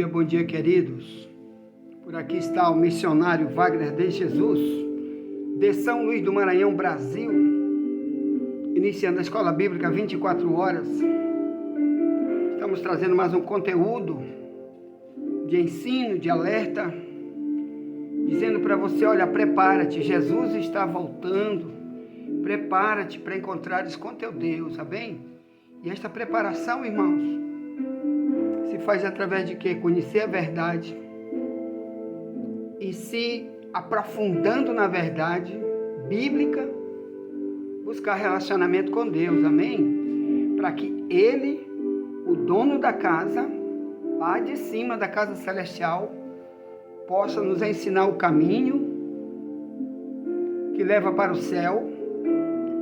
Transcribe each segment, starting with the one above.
Bom dia, queridos. Por aqui está o missionário Wagner de Jesus, de São Luís do Maranhão, Brasil, iniciando a Escola Bíblica 24 horas. Estamos trazendo mais um conteúdo de ensino, de alerta, dizendo para você, olha, prepara-te, Jesus está voltando, prepara-te para encontrares com teu Deus, amém? E esta preparação, irmãos, se faz através de quê? Conhecer a verdade e se aprofundando na verdade bíblica, buscar relacionamento com Deus, amém? Para que Ele, o dono da casa, lá de cima da casa celestial, possa nos ensinar o caminho que leva para o céu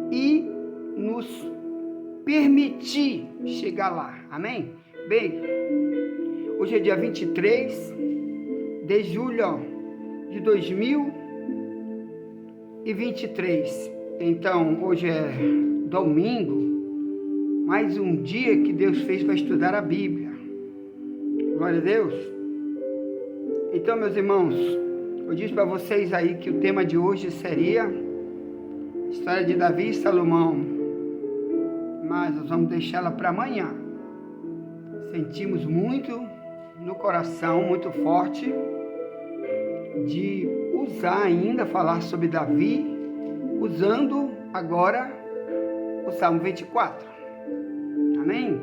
e nos permitir chegar lá, amém? Bem, hoje é dia 23 de julho de 2023. Então, hoje é domingo, mais um dia que Deus fez para estudar a Bíblia. Glória a Deus. Então, meus irmãos, eu disse para vocês aí que o tema de hoje seria a história de Davi e Salomão, mas nós vamos deixá-la para amanhã. Sentimos muito no coração, muito forte, de usar ainda, falar sobre Davi, usando agora o Salmo 24. Amém?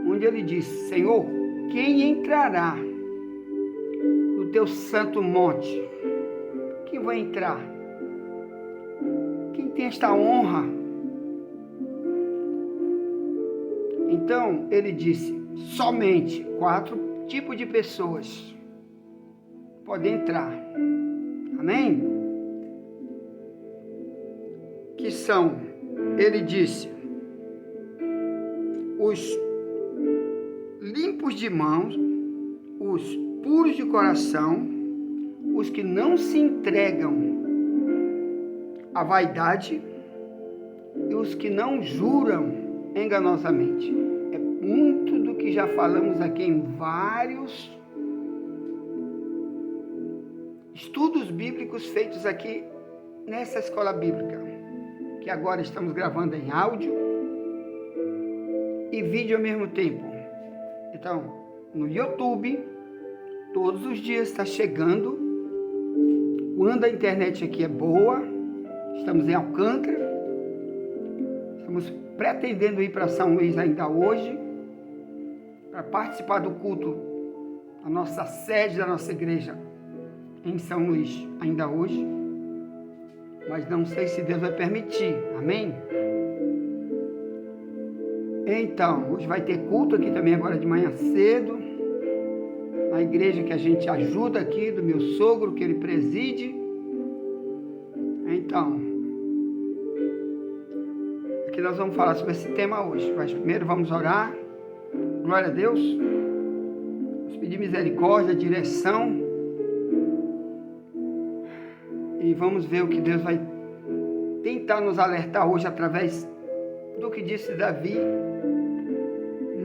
Onde ele diz, Senhor, quem entrará no teu santo monte? Quem vai entrar? Quem tem esta honra? Então, ele disse, somente 4 tipos de pessoas podem entrar. Amém? Que são, ele disse, os limpos de mãos, os puros de coração, os que não se entregam à vaidade e os que não juram enganosamente. É muito do que já falamos aqui em vários estudos bíblicos feitos aqui nessa escola bíblica, que agora estamos gravando em áudio e vídeo ao mesmo tempo. Então, no YouTube, todos os dias está chegando, quando a internet aqui é boa, estamos em Alcântara, estamos pretendendo ir para São Luís ainda hoje, para participar do culto, a nossa sede da nossa igreja em São Luís, ainda hoje, mas não sei se Deus vai permitir, amém? Então, hoje vai ter culto aqui também agora de manhã cedo, na igreja que a gente ajuda aqui, do meu sogro, que ele preside. Então, aqui nós vamos falar sobre esse tema hoje, mas primeiro vamos orar. Glória a Deus, vamos pedir misericórdia, direção, e vamos ver o que Deus vai tentar nos alertar hoje através do que disse Davi,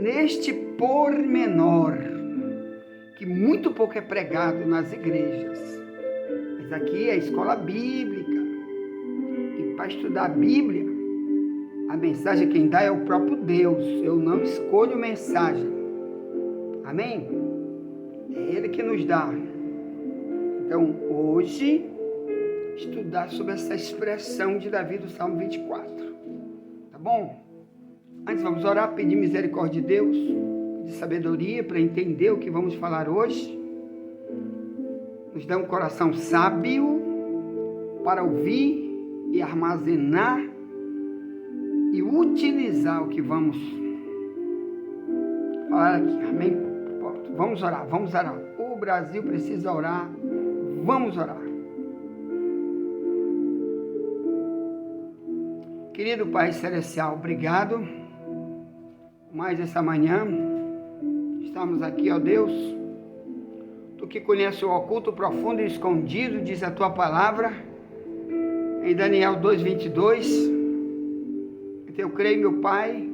neste pormenor, que muito pouco é pregado nas igrejas, mas aqui é a escola bíblica, e para estudar a Bíblia, a mensagem quem dá é o próprio Deus. Eu não escolho mensagem. Amém? É Ele que nos dá. Então, hoje, estudar sobre essa expressão de Davi do Salmo 24. Tá bom? Antes vamos orar, pedir misericórdia de Deus, de sabedoria para entender o que vamos falar hoje. Nos dá um coração sábio para ouvir e armazenar e utilizar o que vamos falar aqui, amém? Vamos orar. O Brasil precisa orar, vamos orar. Querido Pai Celestial, obrigado mais essa manhã, estamos aqui, ó Deus, Tu que conhece o oculto, profundo e escondido, diz a Tua palavra, em Daniel 2:22, eu creio, meu Pai,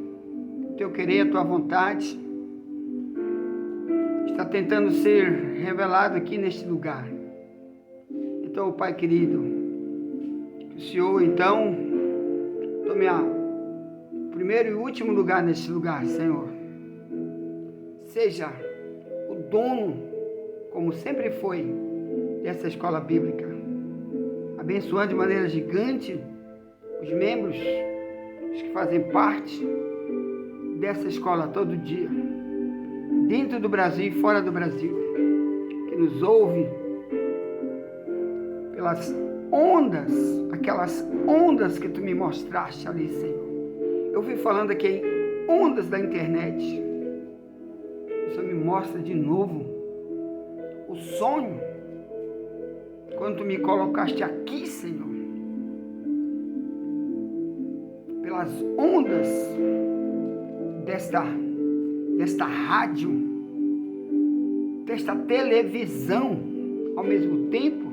teu querer, a tua vontade. está tentando ser revelado aqui neste lugar. Então, Pai querido, que o Senhor, então, tome o primeiro e último lugar neste lugar, Senhor. Seja o dono, como sempre foi, dessa escola bíblica, abençoando de maneira gigante os membros, os que fazem parte dessa escola todo dia, dentro do Brasil e fora do Brasil, que nos ouve pelas ondas, aquelas ondas que tu me mostraste ali, Senhor. Eu fui falando aqui em ondas da internet. O Senhor me mostra de novo o sonho, quando tu me colocaste aqui, Senhor, pelas ondas desta rádio, desta televisão, ao mesmo tempo.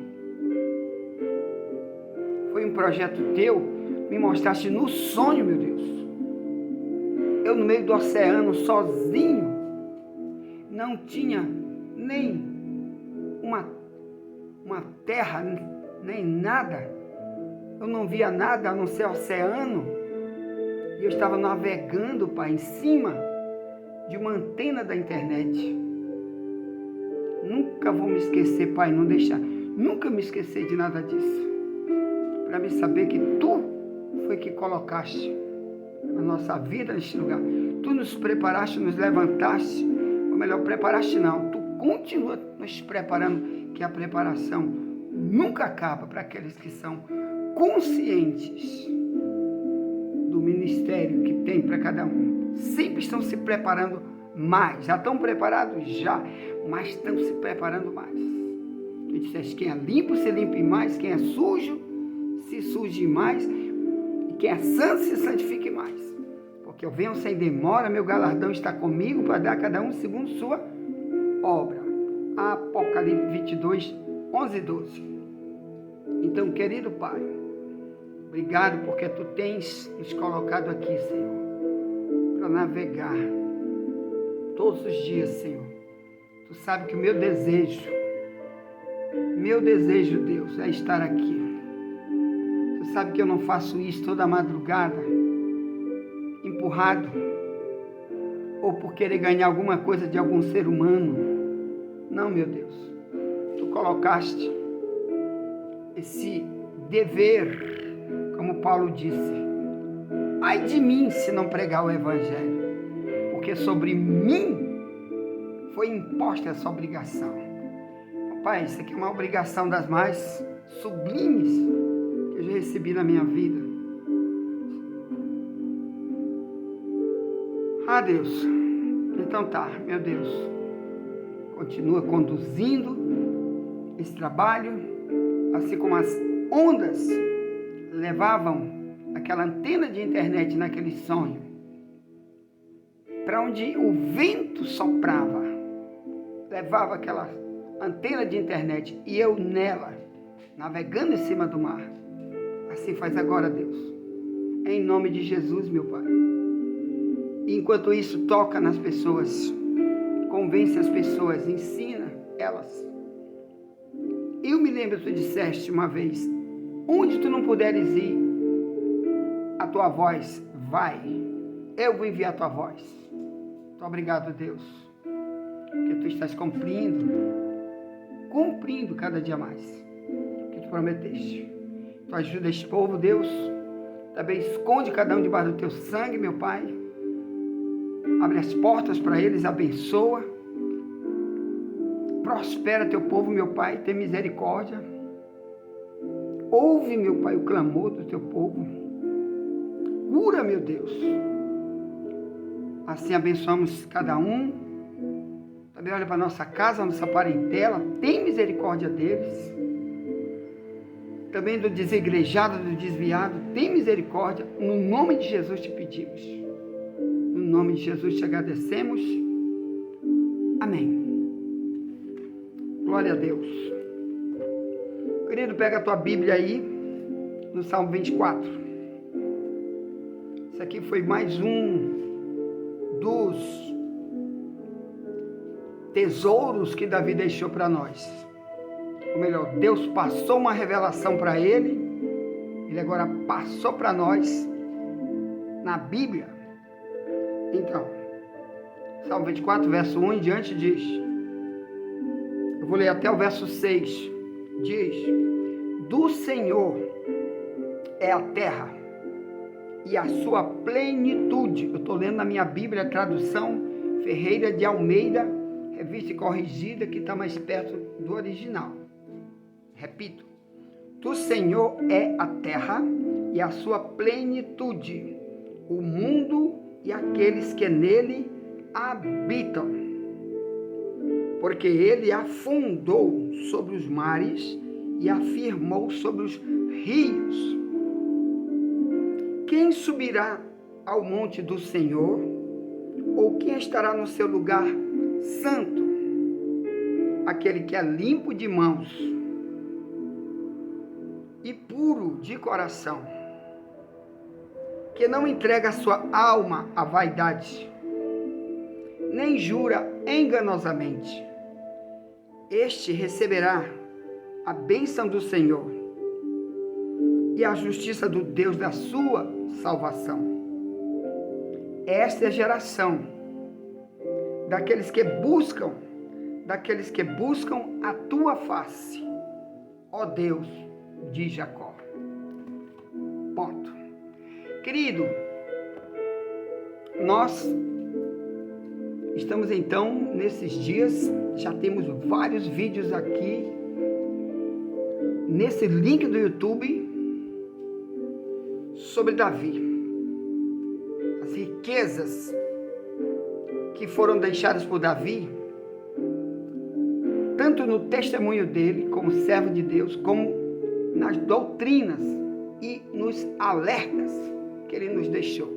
Foi um projeto teu, me mostraste no sonho, meu Deus. Eu no meio do oceano, sozinho, não tinha nem uma terra, nem nada. Eu não via nada a não ser oceano. E eu estava navegando, Pai, em cima de uma antena da internet. Nunca vou me esquecer, Pai, não deixar, nunca me esquecer de nada disso. Para me saber que Tu foi que colocaste a nossa vida neste lugar. Tu nos preparaste, nos levantaste, ou melhor, preparaste não, Tu continua nos preparando, que a preparação nunca acaba para aqueles que são conscientes do ministério que tem para cada um. Sempre estão se preparando mais. Já estão preparados? Já. Mas estão se preparando mais. Tu disseste, quem é limpo se limpe mais, quem é sujo se suje mais, e quem é santo se santifique mais. Porque eu venho sem demora, meu galardão está comigo para dar a cada um segundo sua obra. Apocalipse 22, 11 e 12. Então, querido Pai, obrigado porque Tu tens nos colocado aqui, Senhor, para navegar todos os dias, Senhor. Tu sabe que o meu desejo, Deus, é estar aqui. Tu sabe que eu não faço isso toda madrugada, empurrado, ou por querer ganhar alguma coisa de algum ser humano. Não, meu Deus. Tu colocaste esse dever, como Paulo disse. Ai de mim se não pregar o Evangelho, porque sobre mim foi imposta essa obrigação. Pai, isso aqui é uma obrigação das mais sublimes que eu já recebi na minha vida. Ah, Deus, então tá, meu Deus, continua conduzindo esse trabalho, assim como as ondas levavam aquela antena de internet naquele sonho, para onde o vento soprava, levava aquela antena de internet e eu nela, navegando em cima do mar. Assim faz agora, Deus, em nome de Jesus, meu Pai. E enquanto isso, toca nas pessoas, convence as pessoas, ensina elas. Eu me lembro, tu disseste uma vez, onde tu não puderes ir, a tua voz vai, eu vou enviar a tua voz. Muito obrigado, Deus, que tu estás cumprindo cada dia mais, que tu prometeste. Tu ajuda este povo, Deus, também esconde cada um debaixo do teu sangue, meu Pai, abre as portas para eles, abençoa, prospera teu povo, meu Pai, tem misericórdia, ouve, meu Pai, o clamor do teu povo, cura, meu Deus, assim abençoamos cada um. Também olha para a nossa casa, nossa parentela, tem misericórdia deles. Também do desigrejado, do desviado, tem misericórdia. No nome de Jesus te pedimos. No nome de Jesus te agradecemos. Amém. Glória a Deus. Querido, pega a tua Bíblia aí, no Salmo 24. Isso aqui foi mais um dos tesouros que Davi deixou para nós. Ou melhor, Deus passou uma revelação para ele agora passou para nós na Bíblia. Então, Salmo 24, verso 1 em diante diz, eu vou ler até o verso 6, diz, do Senhor é a terra e a sua plenitude. Eu estou lendo na minha Bíblia a tradução Ferreira de Almeida, revista e corrigida, que está mais perto do original. Repito, do Senhor é a terra e a sua plenitude, o mundo e aqueles que nele habitam. Porque ele afundou sobre os mares e afirmou sobre os rios. Quem subirá ao monte do Senhor? Ou quem estará no seu lugar santo? Aquele que é limpo de mãos e puro de coração, que não entrega a sua alma à vaidade, nem jura enganosamente. Este receberá a bênção do Senhor e a justiça do Deus da sua salvação. Esta é a geração daqueles que buscam a tua face, ó Deus de Jacó. Ponto. Querido, nós estamos então nesses dias, já temos vários vídeos aqui nesse link do YouTube sobre Davi, as riquezas que foram deixadas por Davi, tanto no testemunho dele como servo de Deus, como nas doutrinas e nos alertas que ele nos deixou.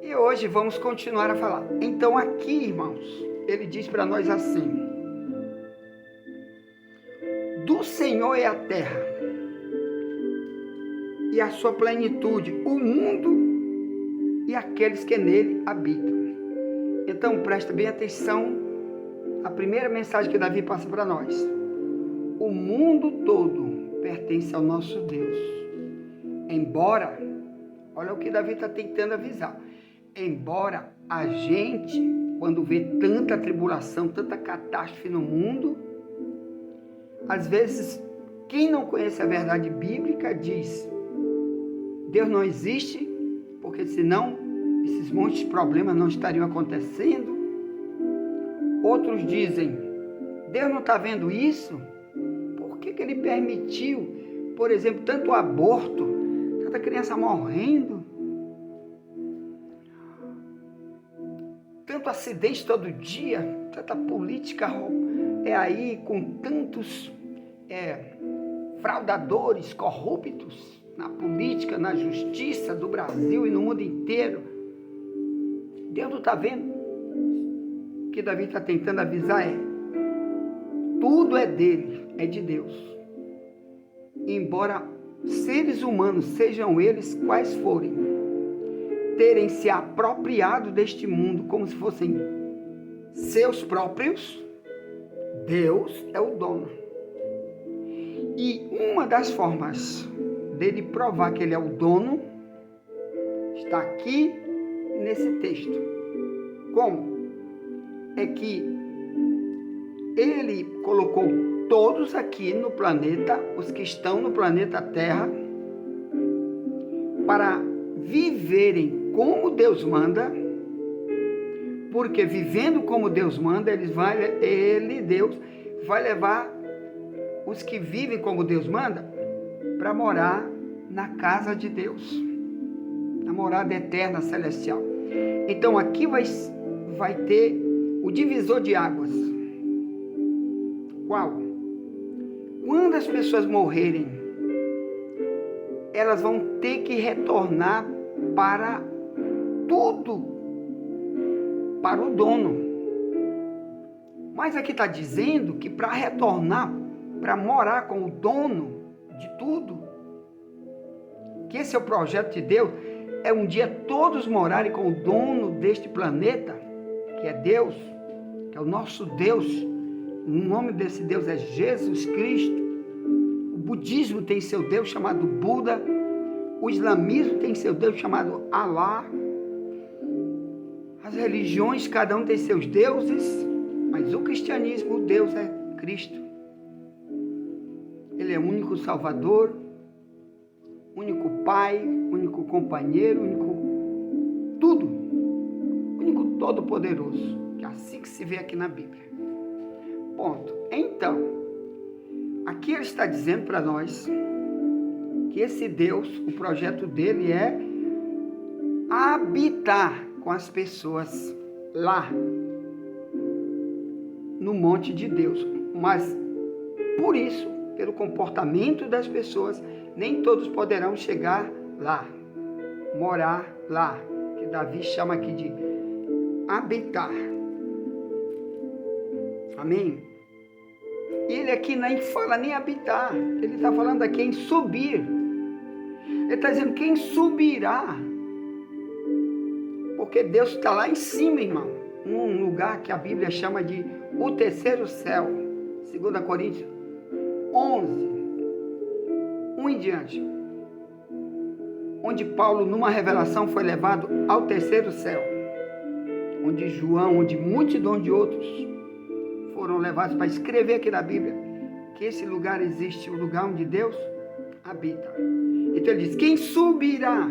E hoje vamos continuar a falar. Então aqui, irmãos, ele diz para nós assim, do Senhor é a terra e a sua plenitude, o mundo e aqueles que nele habitam. Então presta bem atenção à primeira mensagem que Davi passa para nós. O mundo todo pertence ao nosso Deus. Embora, olha o que Davi está tentando avisar, embora a gente, quando vê tanta tribulação, tanta catástrofe no mundo, às vezes, quem não conhece a verdade bíblica diz, Deus não existe, porque senão esses montes de problemas não estariam acontecendo. Outros dizem, Deus não está vendo isso? Por que ele permitiu, por exemplo, tanto aborto, tanta criança morrendo, tanto acidente todo dia, tanta política aí com tantos fraudadores, corruptos na política, na justiça do Brasil e no mundo inteiro? Deus não está vendo? O que Davi está tentando avisar tudo é dele, é de Deus. Embora seres humanos, sejam eles quais forem, terem se apropriado deste mundo como se fossem seus próprios, Deus é o dono. E uma das formas dele provar que ele é o dono está aqui nesse texto. Como? É que ele colocou todos aqui no planeta, os que estão no planeta Terra, para viverem como Deus manda, porque vivendo como Deus manda, Deus, vai levar os que vivem como Deus manda para morar na casa de Deus, na morada eterna celestial. Então aqui vai ter o divisor de águas. Qual? Quando as pessoas morrerem, elas vão ter que retornar para tudo, para o dono. Mas aqui está dizendo que para retornar, para morar com o dono de tudo, que esse é o projeto de Deus, é um dia todos morarem com o dono deste planeta, que é Deus, que é o nosso Deus. O nome desse Deus é Jesus Cristo. O budismo tem seu Deus chamado Buda. O islamismo tem seu Deus chamado Alá. As religiões, cada um tem seus deuses, mas o cristianismo, o Deus é Cristo. Ele é o único Salvador, único Pai, único companheiro, único tudo, único Todo-Poderoso, que é assim que se vê aqui na Bíblia. Ponto. Então, aqui ele está dizendo para nós que esse Deus, o projeto dele é habitar com as pessoas lá no monte de Deus. Mas por isso, pelo comportamento das pessoas, nem todos poderão chegar lá, morar lá, que Davi chama aqui de habitar. Amém? Ele aqui nem fala nem habitar, ele está falando aqui em subir. Ele está dizendo quem subirá, porque Deus está lá em cima, irmão, num lugar que a Bíblia chama de o terceiro céu, 2 Coríntios 11, 1 em diante, onde Paulo, numa revelação, foi levado ao terceiro céu, onde João, onde multidão de outros foram levados para escrever aqui na Bíblia que esse lugar existe, o lugar onde Deus habita. Então ele diz, quem subirá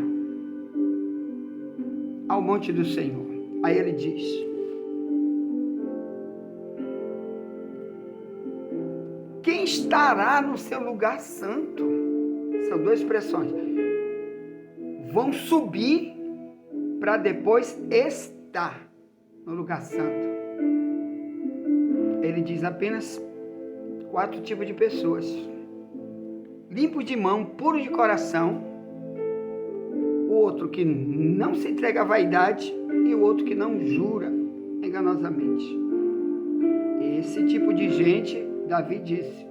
ao monte do Senhor? Aí ele diz, quem estará no seu lugar santo? São duas expressões. Vão subir para depois estar no lugar santo. Ele diz apenas 4 tipos de pessoas: limpos de mão, puros de coração, o outro que não se entrega à vaidade e o outro que não jura enganosamente. Esse tipo de gente, Davi disse,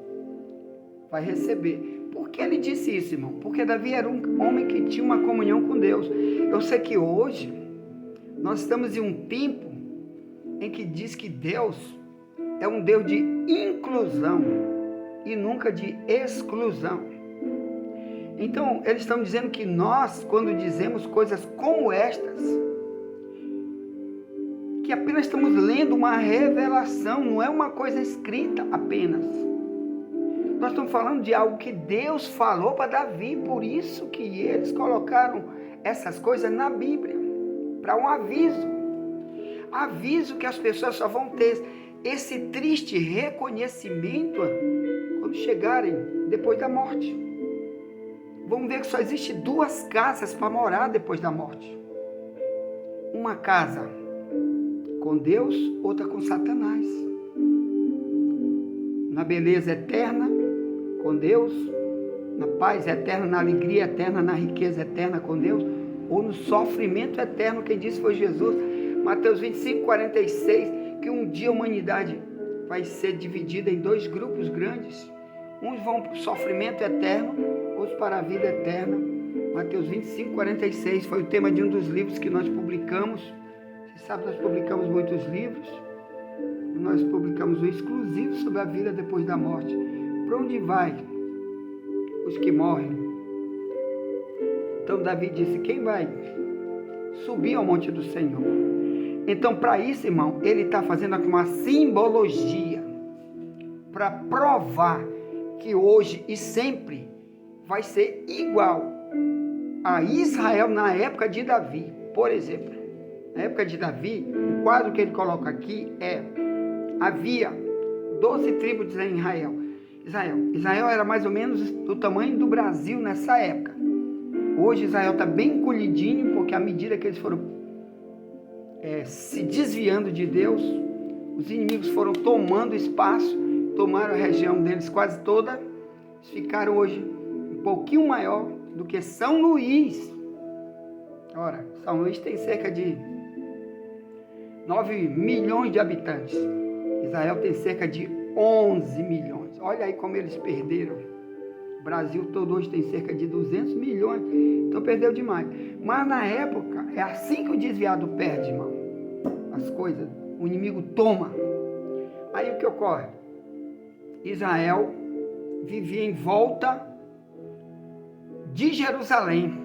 vai receber. Por que ele disse isso, irmão? Porque Davi era um homem que tinha uma comunhão com Deus. Eu sei que hoje nós estamos em um tempo em que diz que Deus é um Deus de inclusão e nunca de exclusão. Então, eles estão dizendo que nós, quando dizemos coisas como estas, que apenas estamos lendo uma revelação, não é uma coisa escrita apenas. Nós estamos falando de algo que Deus falou para Davi, por isso que eles colocaram essas coisas na Bíblia, para um aviso. Aviso que as pessoas só vão ter esse triste reconhecimento quando chegarem depois da morte. Vamos ver que só existe 2 casas para morar depois da morte. Uma casa com Deus, outra com Satanás. Na beleza eterna com Deus, na paz eterna, na alegria eterna, na riqueza eterna com Deus, ou no sofrimento eterno, quem disse foi Jesus. Mateus 25, 46, que um dia a humanidade vai ser dividida em 2 grupos grandes. Uns vão para o sofrimento eterno, outros para a vida eterna. Mateus 25, 46 foi o tema de um dos livros que nós publicamos. Você sabe, nós publicamos muitos livros. Nós publicamos um exclusivo sobre a vida depois da morte. Para onde vai os que morrem? Então Davi disse, quem vai subir ao monte do Senhor? Então, para isso, irmão, ele está fazendo uma simbologia para provar que hoje e sempre vai ser igual a Israel na época de Davi. Por exemplo, na época de Davi, o quadro que ele coloca aqui é: havia 12 tribos de Israel era mais ou menos do tamanho do Brasil nessa época. Hoje Israel está bem encolhidinho, porque à medida que eles foram se desviando de Deus, os inimigos foram tomando espaço, tomaram a região deles quase toda, ficaram hoje um pouquinho maior do que São Luís. Ora, São Luís tem cerca de 9 milhões de habitantes. Israel tem cerca de 11 milhões. Olha aí como eles perderam. O Brasil todo hoje tem cerca de 200 milhões. Então perdeu demais. Mas na época, é assim que o desviado perde, irmão. As coisas, o inimigo toma. Aí o que ocorre? Israel vivia em volta de Jerusalém.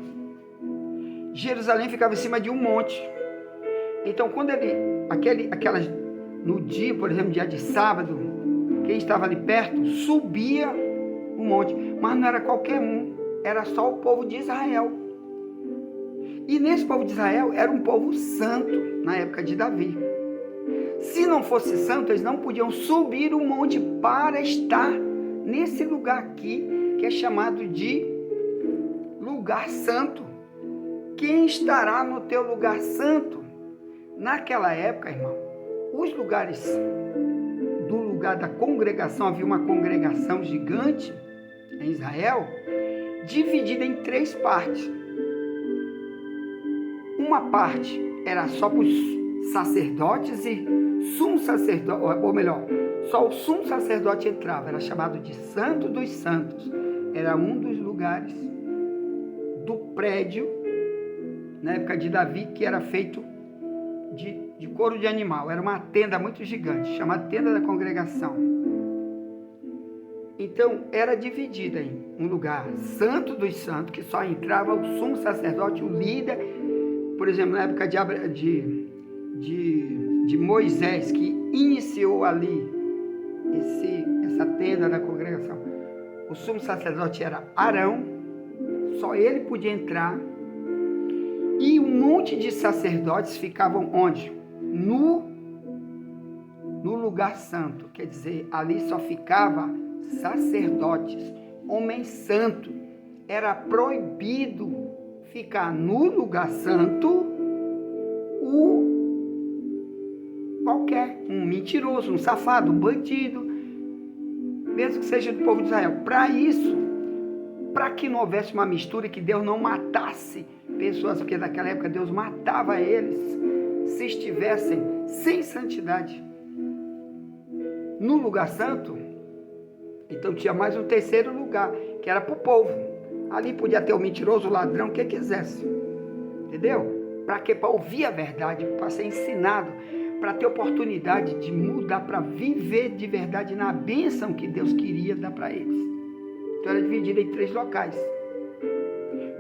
Jerusalém ficava em cima de um monte. Então, quando no dia, por exemplo, dia de sábado, quem estava ali perto subia o monte, mas não era qualquer um, era só o povo de Israel. E nesse povo de Israel era um povo santo na época de Davi. Se não fosse santo, eles não podiam subir o monte para estar nesse lugar aqui, que é chamado de lugar santo. Quem estará no teu lugar santo? Naquela época, irmão, os lugares do lugar da congregação, havia uma congregação gigante em Israel, dividida em 3 partes. Uma parte era só para os sacerdotes e sumo sacerdote, ou melhor, só o sumo sacerdote entrava, era chamado de Santo dos Santos. Era um dos lugares do prédio, na época de Davi, que era feito de couro de animal. Era uma tenda muito gigante, chamada Tenda da Congregação. Então, era dividida em um lugar Santo dos Santos, que só entrava o sumo sacerdote, o líder. Por exemplo, na época de Moisés, que iniciou ali essa tenda da congregação, o sumo sacerdote era Arão, só ele podia entrar. E um monte de sacerdotes ficavam onde? No lugar santo, quer dizer, ali só ficava sacerdotes, homens santos. Era proibido ficar no lugar santo um mentiroso, um safado, um bandido, mesmo que seja do povo de Israel. Para isso, para que não houvesse uma mistura, que Deus não matasse pessoas, porque naquela época Deus matava eles se estivessem sem santidade no lugar santo. Então tinha mais um terceiro lugar, que era para o povo. Ali podia ter o mentiroso, o ladrão, o que quisesse, entendeu? Para quê? Para ouvir a verdade, para ser ensinado, para ter oportunidade de mudar, para viver de verdade na bênção que Deus queria dar para eles. Então era dividida em 3 locais.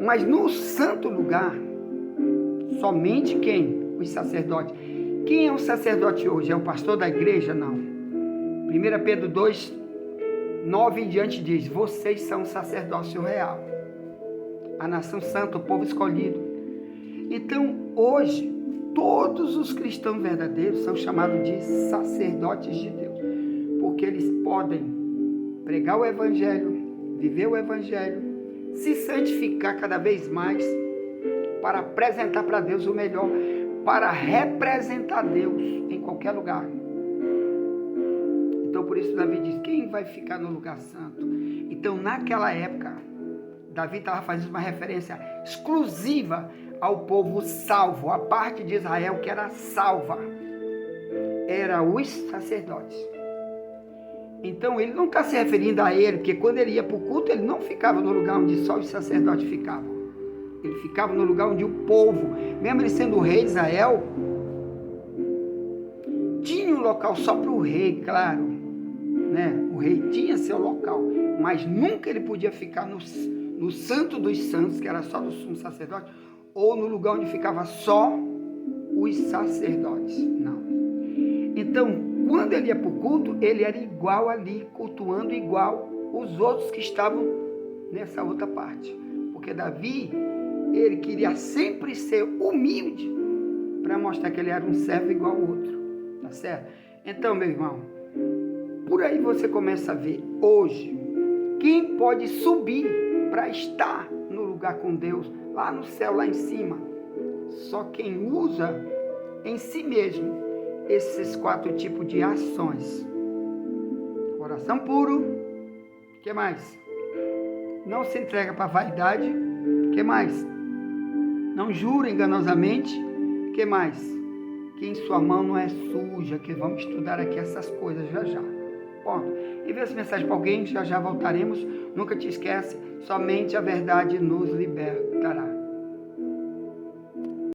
Mas no santo lugar, somente quem? Os sacerdotes. Quem é o sacerdote hoje? É o pastor da igreja? Não. 1 Pedro 2, 9 em diante diz: vocês são o sacerdócio real, a nação santa, o povo escolhido. Então, hoje, todos os cristãos verdadeiros são chamados de sacerdotes de Deus, porque eles podem pregar o evangelho, viver o evangelho, se santificar cada vez mais, para apresentar para Deus o melhor, para representar Deus em qualquer lugar. Então, por isso Davi diz: quem vai ficar no lugar santo? Então, naquela época, Davi estava fazendo uma referência exclusiva ao povo salvo, a parte de Israel que era salva, era os sacerdotes. Então, ele não está se referindo a ele, porque quando ele ia para o culto, ele não ficava no lugar onde só os sacerdotes ficavam. Ele ficava no lugar onde o povo, mesmo ele sendo o rei de Israel, tinha um local só para o rei, claro, né? O rei tinha seu local, mas nunca ele podia ficar no santo dos santos, que era só do sumo sacerdote, ou no lugar onde ficava só os sacerdotes. Não. Então, quando ele ia para o culto, ele era igual ali, cultuando igual os outros que estavam nessa outra parte. Porque Davi, ele queria sempre ser humilde, para mostrar que ele era um servo igual ao outro. Tá certo? Então, meu irmão, por aí você começa a ver hoje quem pode subir para estar no lugar com Deus, lá no céu, lá em cima. Só quem usa em si mesmo esses 4 tipos de ações: coração puro, que mais? Não se entrega para a vaidade, que mais? Não jura enganosamente, que mais? Que em sua mão não é suja, que vamos estudar aqui essas coisas já já. Ponto. Envia essa mensagem para alguém, já já voltaremos. Nunca te esquece, somente a verdade nos libertará.